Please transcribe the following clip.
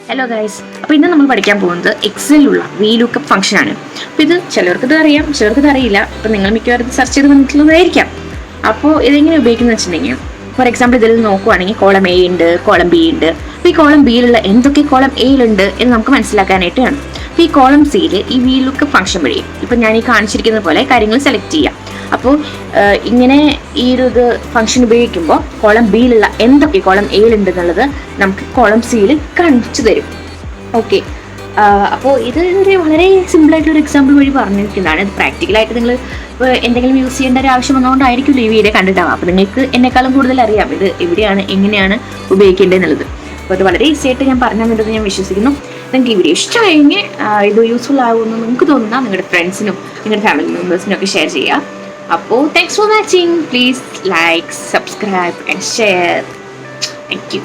Hello guys, അപ്പോൾ ഇന്ന് നമ്മൾ പഠിക്കാൻ പോകുന്നത് എക്സലിലുള്ള VLOOKUP ഫംഗ്ഷനാണ്. അപ്പോൾ ഇത് ചിലർക്കിത് അറിയാം, ചിലർക്കിത് അറിയില്ല. അപ്പോൾ നിങ്ങൾ മിക്കവാറും സെർച്ച് ചെയ്ത് വന്നിട്ടുള്ളതായിരിക്കാം. അപ്പോൾ ഇതെങ്ങനെ ഉപയോഗിക്കുന്നത് വെച്ചിട്ടുണ്ടെങ്കിൽ, ഫോർ എക്സാമ്പിൾ ഇതിൽ നോക്കുവാണെങ്കിൽ കോളം A ഉണ്ട്, കോളം B ഉണ്ട്. അപ്പോൾ ഈ കോളം Bയിലുള്ള എന്തൊക്കെ കോളം Aയിലുണ്ട് എന്ന് നമുക്ക് മനസ്സിലാക്കാനായിട്ട് വേണം. അപ്പോൾ ഈ കോളം Cയിൽ ഈ VLOOKUP ഫംഗ്ഷൻ വഴി ഇപ്പം ഞാൻ ഈ കാണിച്ചിരിക്കുന്ന പോലെ കാര്യങ്ങൾ സെലക്ട് ചെയ്യാം. അപ്പോൾ ഇങ്ങനെ ഈ ഒരു ഫംഗ്ഷൻ ഉപയോഗിക്കുമ്പോൾ കോളം Bയിലുള്ള എന്തൊക്കെ കോളം Aയിലുണ്ട് എന്നുള്ളത് നമുക്ക് കോളം Cയിൽ കാണിച്ചു തരും. ഓക്കെ, അപ്പോൾ ഇത് വളരെ സിമ്പിളായിട്ടൊരു എക്സാമ്പിൾ വഴി പറഞ്ഞിരിക്കുന്നതാണ്. ഇത് പ്രാക്ടിക്കലായിട്ട് നിങ്ങൾ എന്തെങ്കിലും യൂസ് ചെയ്യേണ്ട ഒരു ആവശ്യം വന്നുകൊണ്ടായിരിക്കുമല്ലോ ഈ വീഡിയോ കണ്ടിട്ടാവുക. അപ്പോൾ നിങ്ങൾക്ക് എന്നെക്കാളും കൂടുതൽ അറിയാം ഇത് എവിടെയാണ് എങ്ങനെയാണ് ഉപയോഗിക്കേണ്ടത് എന്നുള്ളത്. അപ്പോൾ അത് വളരെ ഈസി ആയിട്ട് ഞാൻ പറഞ്ഞു തന്നിട്ട് ഞാൻ വിശ്വസിക്കുന്നു. നിങ്ങൾക്ക് ഈ വീഡിയോ ഇഷ്ടമായെങ്കിൽ ഇത് യൂസ്ഫുൾ ആകുമെന്ന് നിങ്ങൾക്ക് തോന്നുന്ന നിങ്ങളുടെ ഫ്രണ്ട്സിനും നിങ്ങളുടെ ഫാമിലി മെമ്പേഴ്സിനും ഒക്കെ ഷെയർ ചെയ്യുക. അപ്പോൾ thanks for watching. Please like, subscribe and share. Thank you.